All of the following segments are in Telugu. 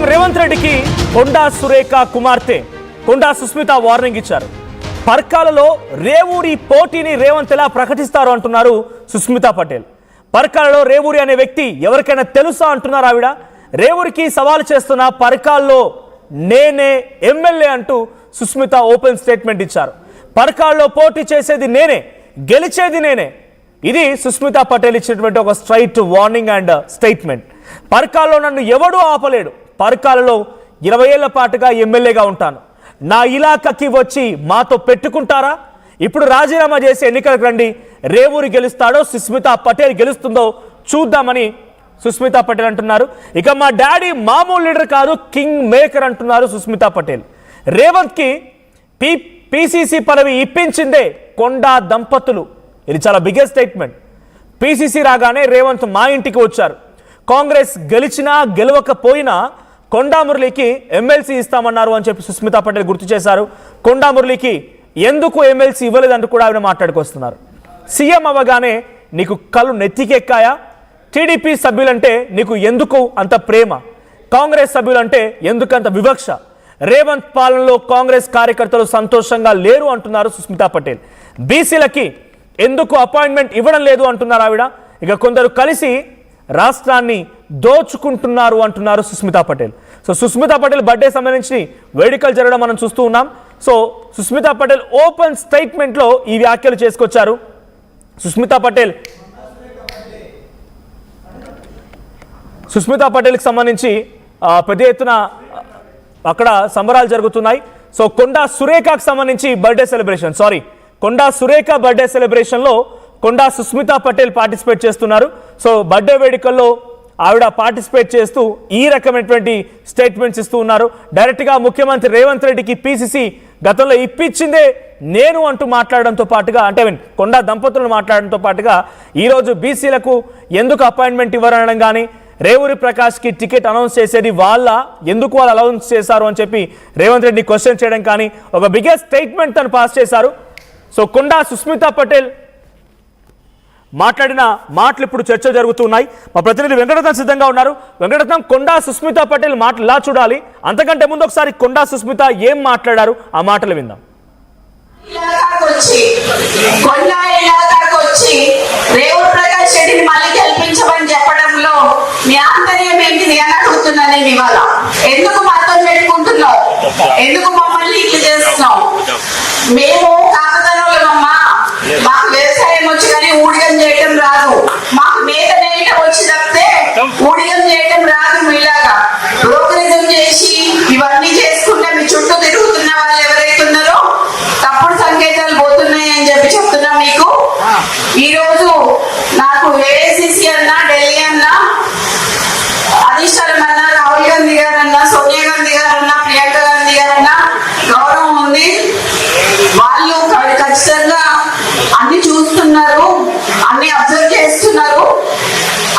సీఎం రేవంత్ రెడ్డికి కొండా సురేఖ కుమార్తె కొండా సుస్మిత వార్నింగ్ ఇచ్చారు. పర్కాలలో రేవూరి పోటీని రేవంత్ ఎలా ప్రకటిస్తారు అంటున్నారు సుస్మిత పటేల్. పర్కాలలో రేవూరి అనే వ్యక్తి ఎవరికైనా తెలుసా అంటున్నారు ఆవిడ. రేవూరికి సవాల్ చేస్తున్న పర్కాల్లో నేనే ఎమ్మెల్యే అంటూ సుస్మిత ఓపెన్ స్టేట్మెంట్ ఇచ్చారు. పర్కాల్లో పోటీ చేసేది నేనే, గెలిచేది నేనే. ఇది సుస్మిత పటేల్ ఇచ్చినటువంటి ఒక స్ట్రైట్ వార్నింగ్ అండ్ స్టేట్మెంట్. పర్కాల్లో నన్ను ఎవడూ ఆపలేడు. పర్కాలలో 20 ఏళ్ల పాటుగా ఎమ్మెల్యేగా ఉంటాను. నా ఇలాకాకి వచ్చి మాతో పెట్టుకుంటారా? ఇప్పుడు రాజీనామా చేసి ఎన్నికలకు రండి. రేవూరి గెలుస్తాడో సుస్మిత పటేల్ గెలుస్తుందో చూద్దామని సుస్మిత పటేల్ అంటున్నారు. ఇక మా డాడీ మామూలు లీడర్ కాదు, కింగ్ మేకర్ అంటున్నారు సుస్మిత పటేల్. రేవంత్కి పిసిసి పదవి ఇప్పించిందే కొండా దంపతులు. ఇది చాలా బిగ్గెస్ట్ స్టేట్మెంట్. పిసిసి రాగానే రేవంత్ మా ఇంటికి వచ్చారు. కాంగ్రెస్ గెలిచినా గెలవకపోయినా కొండా మురళికి ఎమ్మెల్సీ ఇస్తామన్నారు అని చెప్పి సుస్మిత పటేల్ గుర్తు చేశారు. కొండా మురళికి ఎందుకు ఎమ్మెల్సీ ఇవ్వలేదంటూ కూడా ఆవిడ మాట్లాడుకొస్తున్నారు. సీఎం అవ్వగానే నీకు కళ్ళు నెత్తికెక్కాయా? టీడీపీ సభ్యులంటే నీకు ఎందుకు అంత ప్రేమ? కాంగ్రెస్ సభ్యులంటే ఎందుకంత వివక్ష? రేవంత్ పాలనలో కాంగ్రెస్ కార్యకర్తలు సంతోషంగా లేరు అంటున్నారు సుస్మిత పటేల్. బీసీలకి ఎందుకు అపాయింట్మెంట్ ఇవ్వడం లేదు అంటున్నారు ఆవిడ. ఇక కొందరు కలిసి రాష్ట్రాన్ని దోచుకుంటున్నారు అంటున్నారు సుస్మిత పటేల్. సో సుస్మిత పటేల్ బర్త్డే సంబంధించి వేడుకలు జరగడం మనం చూస్తూ ఉన్నాం. సో సుస్మిత పటేల్ ఓపెన్ స్టేట్మెంట్లో ఈ వ్యాఖ్యలు చేసుకొచ్చారు. సుస్మిత పటేల్కి సంబంధించి పెద్ద ఎత్తున అక్కడ సంబరాలు జరుగుతున్నాయి. సో కొండా సురేఖకు సంబంధించి birthday celebration Konda Surekha birthday సెలబ్రేషన్లో కొండా సుస్మిత పటేల్ పార్టిసిపేట్ చేస్తున్నారు. సో బర్త్డే వేడుకల్లో ఆవిడ పార్టిసిపేట్ చేస్తూ ఈ రకమైనటువంటి స్టేట్మెంట్స్ ఇస్తూ ఉన్నారు. డైరెక్ట్గా ముఖ్యమంత్రి రేవంత్ రెడ్డికి పిసిసి గతంలో ఇప్పించిందే నేను అంటూ మాట్లాడడంతో పాటుగా, అంటే కొండా దంపతులను మాట్లాడడంతో పాటుగా ఈరోజు బీసీలకు ఎందుకు అపాయింట్మెంట్ ఇవ్వరనడం కానీ, రేవూరి ప్రకాష్కి టికెట్ అనౌన్స్ చేసేది ఎందుకు వాళ్ళు అనౌన్స్ చేశారు అని చెప్పి రేవంత్ రెడ్డి క్వశ్చన్ చేయడం కానీ ఒక బిగ్గెస్ట్ స్టేట్మెంట్ తను పాస్ చేశారు. సో కొండా సుస్మిత పటేల్ మాట్లాడిన మాటలు ఇప్పుడు చర్చ జరుగుతున్నాయి. మా ప్రతినిధి వెంకటరత్నం సిద్ధంగా ఉన్నారు. వెంకటరత్నం, కొండా సుస్మిత పటేల్ మాటలు ఇలా చూడాలి. అంతకంటే ముందు ఒకసారి కొండా సుస్మిత ఏం మాట్లాడారు ఆ మాటలు విందాం. రేవూరి ప్రకాష్ రెడ్డిని మళ్ళీ గెలిపించమని చెప్పడంలో మీ ఆంతర్యం ఏంటిది అని అడుగుతున్నాను నేను ఇవాళ. ఎందుకు మాతో పెట్టుకుంటున్నావు? ఎందుకు మమ్మల్ని ఇట్లా చేస్తున్నావు? మేము కాకతనోళ్ళమమ్మా, మాకు వ్యవసాయం వచ్చి కానీ ఊడిగం చేయటం రాదు. మాకు మేత నేయటం వచ్చి తప్పితే ఊడిగం చేయటం రాదు. మీలాగా బ్రోకరిజం చేసి ఇవన్నీ చేసుకుంటే మీ చుట్టూ తిరుగుతున్న వాళ్ళు ఎవరైతే ఉన్నారో తప్పుడు సంకేతాలు పోతున్నాయి అని చెప్పి చెప్తున్నా మీకు. ఈ రోజు నాకు ఏఐసిసి అన్నా, ఢిల్లీ అన్నా, అధిష్టానం అన్నా, రాహుల్ గాంధీ గారన్నా, సోనియా గాంధీ గారన్నా, ప్రియాంక గాంధీ గారన్నా గౌరవం ఉంది. వాళ్ళు ఖచ్చితంగా అన్ని చూస్తున్నారు, అన్ని అబ్జర్వ్ చేస్తున్నారు.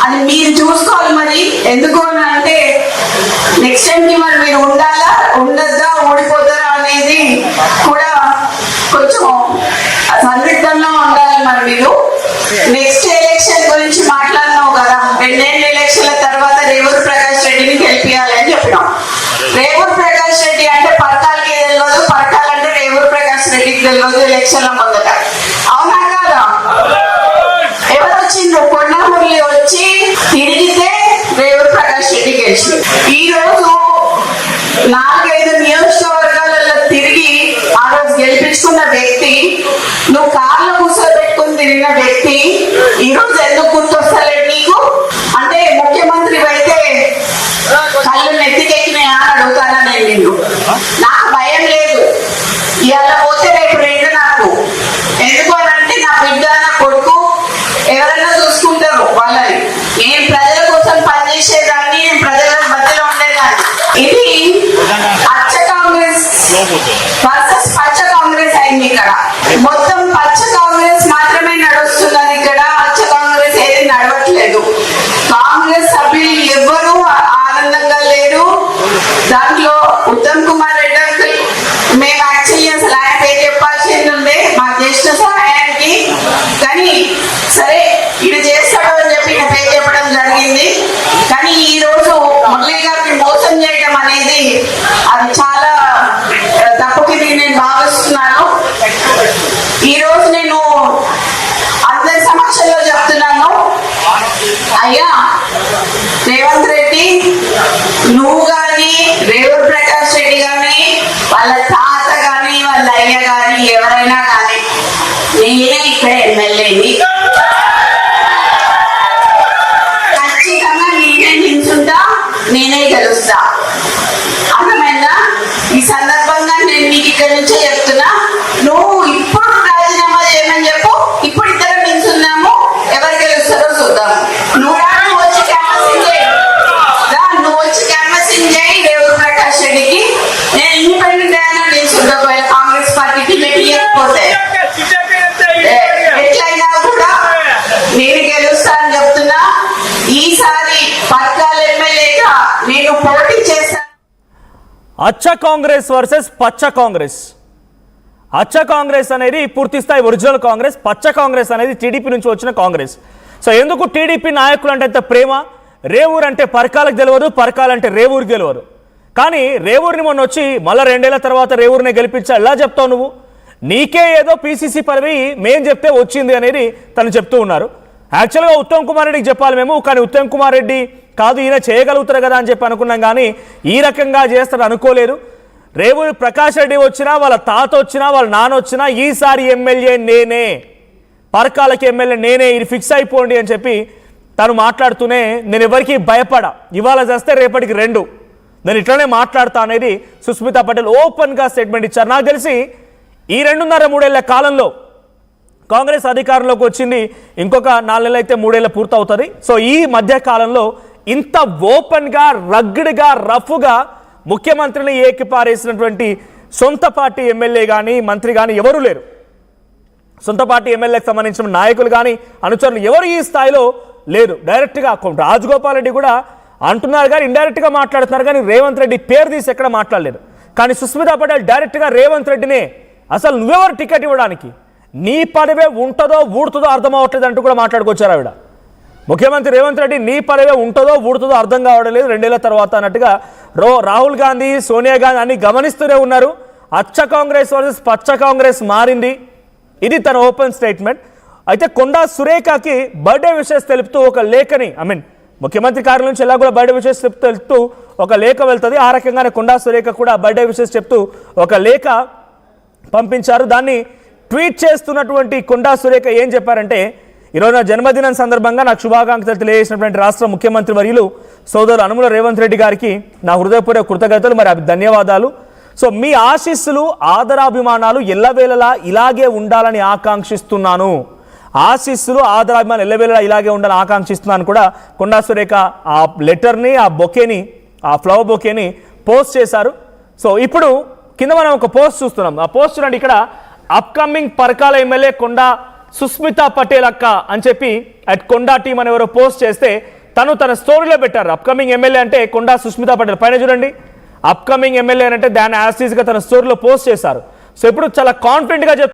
అది మీరు చూసుకోవాలి. మరి ఎందుకు అని అంటే నెక్స్ట్ టైం కి మరి మీరు ఉండాలా, ఉండద్దా, ఓడిపోతారా అనేది కూడా కొంచెం సందిగ్ధంలో ఉండాలి. మరి మీరు నెక్స్ట్ ఎలక్షన్ గురించి మాట్లాడినావు కదా, 2 ఏళ్ళ ఎలక్షన్ల తర్వాత రేవూరి ప్రకాష్ రెడ్డిని గెలిపియాలి అని చెప్పినాం. రేవూరి ప్రకాష్ రెడ్డి అంటే పర్కాలకి తెలియదు, పర్కాలంటే రేవూరి ప్రకాష్ రెడ్డికి తెలియదు. ఎలక్షన్ల ముందట అవునా కాదా? ఎవరు వచ్చిండ్రు? కొండా మురళి వచ్చి తిరిగితే రేవూరి ప్రకాష్ రెడ్డి గెలిచి ఈ రోజు 4-5 నియోజకవర్గాలలో తిరిగి ఆ రోజు గెలిపించుకున్న వ్యక్తి, నువ్వు కార్లో కూర్చోబెట్టుకుని తిరిగిన వ్యక్తి ఈ రోజు ఎందుకు గుర్తొస్తలేదు నీకు? అంటే ముఖ్యమంత్రి అయితే కళ్ళు నెత్తికెక్కినాయా అని అడుగుతానా నేను నిన్ను? నాకు భయం లేదు. ఇవాళ పోతే రేపు 2 నాకు. ఎందుకు అని అంటే నా బిడ్డ, నా కొడుకు ఎవరైనా చూసుకుంటారు వాళ్ళని. నేను ప్రజల కోసం పనిచేసేదాన్ని, నేను ప్రజల మధ్యలో ఉండేదాన్ని. ఇది పచ్చ కాంగ్రెస్ వర్సెస్ పచ్చ కాంగ్రెస్ అయింది. ఇక్కడ మొత్తం పచ్చ కాంగ్రెస్ మాత్రమే నడుస్తున్నది. ఇక్కడ పచ్చ కాంగ్రెస్ ఏది నడవట్లేదు. కాంగ్రెస్ సభ్యులు ఎవ్వరూ ఆనందంగా లేరు. దాంట్లో ఉత్తమ్ కుమార్ రెడ్డి అంకుల్, మేము యాక్చువల్లీ అసలు ఆయన పేరు చెప్పాల్సింది ఉండే మా జ్యేష్ఠ సహాయానికి, కానీ సరే ఇది చేస్తాడు అని చెప్పి పేరు చెప్పడం జరిగింది. కానీ ఈ రోజు మురళి గారిని మోసం చేయడం అయ్యా రేవంత్ రెడ్డి, నువ్వు గాని రేవంత్ ప్రకాష్ రెడ్డి గాని వాళ్ళ తాత గాని వాళ్ళ అయ్య గాని ఎవరైనా కానీ నేనే ఇక్కడ ఎమ్మెల్యేని, ఖచ్చితంగా నేనే నిల్చుంటా, నేనే గెలుస్తా. అర్థమైందా? ఈ సందర్భంగా నేను నీకు ఇక్కడి నుంచే చెప్తున్నా, నువ్వు ఇప్పుడు రాజీనామా చేయమని చెప్పు. ఇప్పుడు ఇద్దరం నిల్చున్నాము, ఎవరు గెలుస్తారో చూద్దాం. నువ్వు వచ్చి క్యాంపసింగ్ చేయి, నువ్వు వచ్చి క్యాంపసింగ్ చేయి రేవంత్ ప్రకాష్ రెడ్డికి. నేను ఇండిపెండెంట్ అయినా నిల్చుంటా. ఒకవేళ కాంగ్రెస్ పార్టీ టికెట్ ఇవ్వకపోతే ఎట్లయినా కూడా నేను గెలుస్తా అని చెప్తున్నా. ఈసారి పర్కాల ఎమ్మెల్యేగా నేను పోటీ చేస్తాను. అచ్చ కాంగ్రెస్ వర్సెస్ పచ్చ కాంగ్రెస్. అచ్చ కాంగ్రెస్ అనేది పూర్తి స్థాయి ఒరిజినల్ కాంగ్రెస్, పచ్చ కాంగ్రెస్ అనేది టీడీపీ నుంచి వచ్చిన కాంగ్రెస్. సో ఎందుకు టీడీపీ నాయకులు అంటే అంత ప్రేమ? రేవూరు అంటే పరకాలకు తెలియదు, పరకాలంటే రేవూరుకి తెలియదు. కానీ రేవూరిని మొన్న వచ్చి మళ్ళీ 2 ఏళ్ల తర్వాత రేవూరిని గెలిపించా ఎలా చెప్తావు నువ్వు? నీకే ఏదో పీసీసీ పదవి మేం చెప్తే వచ్చింది అనేది తను చెప్తూ ఉన్నారు. యాక్చువల్గా ఉత్తమ్ కుమార్ రెడ్డికి చెప్పాలి మేము, కానీ ఉత్తమ్ కుమార్ రెడ్డి కాదు ఈయన చేయగలుగుతారు కదా అని చెప్పి అనుకున్నాం, కానీ ఈ రకంగా చేస్తాడు అనుకోలేదు. రేవూరి ప్రకాష్ రెడ్డి వచ్చినా, వాళ్ళ తాత వచ్చినా, వాళ్ళ నాన్న వచ్చినా ఈసారి ఎమ్మెల్యే నేనే, పరకాలకి ఎమ్మెల్యే నేనే, ఇది ఫిక్స్ అయిపోండి అని చెప్పి తను మాట్లాడుతూనే నేను ఎవరికి భయపడా, ఇవాళ చేస్తే రేపటికి 2 నేను ఇట్లనే మాట్లాడతా అనేది సుస్మితా పటేల్ ఓపెన్గా స్టేట్మెంట్ ఇచ్చారు. నాకు తెలిసి ఈ 2.5-3 ఏళ్ల కాలంలో కాంగ్రెస్ అధికారంలోకి వచ్చింది, ఇంకొక 4 నెలలు అయితే 3 ఏళ్ళు పూర్తవుతుంది. సో ఈ మధ్య కాలంలో ఇంత ఓపెన్గా, రగ్డ్గా, రఫ్గా ముఖ్యమంత్రిని ఏకిపారేసినటువంటి సొంత పార్టీ ఎమ్మెల్యే కానీ మంత్రి కానీ ఎవరూ లేరు. సొంత పార్టీ ఎమ్మెల్యేకి సంబంధించిన నాయకులు కానీ అనుచరులు ఎవరు ఈ స్థాయిలో లేరు. డైరెక్ట్గా రాజగోపాల్ రెడ్డి కూడా అంటున్నారు కానీ ఇండైరెక్ట్గా మాట్లాడుతున్నారు, కానీ రేవంత్ రెడ్డి పేరు తీసి ఎక్కడ మాట్లాడలేదు. కానీ సుస్మితా పటేల్ డైరెక్ట్గా రేవంత్ రెడ్డినే అసలు నువ్వెవరు టికెట్ ఇవ్వడానికి, నీ పదవే ఉంటుందో ఊడుతుందో అర్థం అవ్వట్లేదు అంటూ కూడా మాట్లాడుకొచ్చారు ఆవిడ. ముఖ్యమంత్రి రేవంత్ రెడ్డి నీ పదవే ఉంటుందో ఊడుతుందో అర్థం కావడం లేదు 2 ఏళ్ల తర్వాత అన్నట్టుగా రాహుల్ గాంధీ, సోనియా గాంధీ అన్ని గమనిస్తూనే ఉన్నారు. అచ్చ కాంగ్రెస్ వర్సెస్ పచ్చ కాంగ్రెస్ మారింది, ఇది తన ఓపెన్ స్టేట్మెంట్. అయితే కొండా సురేఖకి బర్త్డే విషెస్ తెలుపుతూ ఒక లేఖని ముఖ్యమంత్రి కార్యాలయం నుంచి ఎలా కూడా బర్త్డే విషెస్ తెలుపుతూ ఒక లేఖ వెళ్తుంది. ఆ రకంగానే కొండా సురేఖ కూడా బర్త్డే విషెస్ చెప్తూ ఒక లేఖ పంపించారు. దాన్ని ట్వీట్ చేస్తున్నటువంటి కొండా సురేఖ ఏం చెప్పారంటే, ఈరోజు నా జన్మదినం సందర్భంగా నాకు శుభాకాంక్షలు తెలియజేసినటువంటి రాష్ట్ర ముఖ్యమంత్రి వర్యులు సోదరులు అనుముల రేవంత్ రెడ్డి గారికి నా హృదయపూర్వక కృతజ్ఞతలు, మరి ధన్యవాదాలు. సో మీ ఆశీస్సులు, ఆదరాభిమానాలు ఎల్లవేళలా ఇలాగే ఉండాలని ఆకాంక్షిస్తున్నాను. ఆశీస్సులు, ఆదరాభిమానాలు ఎల్లవేళలా ఇలాగే ఉండాలని ఆకాంక్షిస్తున్నాను కూడా కొండా సురేఖ ఆ లెటర్ని, ఆ బొకేని, ఆ ఫ్లవర్ బొకేని పోస్ట్ చేశారు. సో ఇప్పుడు కింద మనం ఒక పోస్ట్ చూస్తున్నాం. ఆ పోస్ట్ చూడండి, ఇక్కడ అప్కమింగ్ పరకాల ఎమ్మెల్యే కొండా సుస్మితా పటేల్ అక్క అని చెప్పి కొండా టీం అని ఎవరో పోస్ట్ చేస్తే తన స్టోరీలో పెట్టారు. అప్కమింగ్ ఎమ్మెల్యే అంటే కొండా సుస్మితా పటేల్, పైన చూడండి అప్కమింగ్ ఎమ్మెల్యే అంటే దాన్ని యాజ్ గా తన స్టోరీలో పోస్ట్ చేశారు. సో ఇప్పుడు చాలా కాన్ఫిడెంట్గా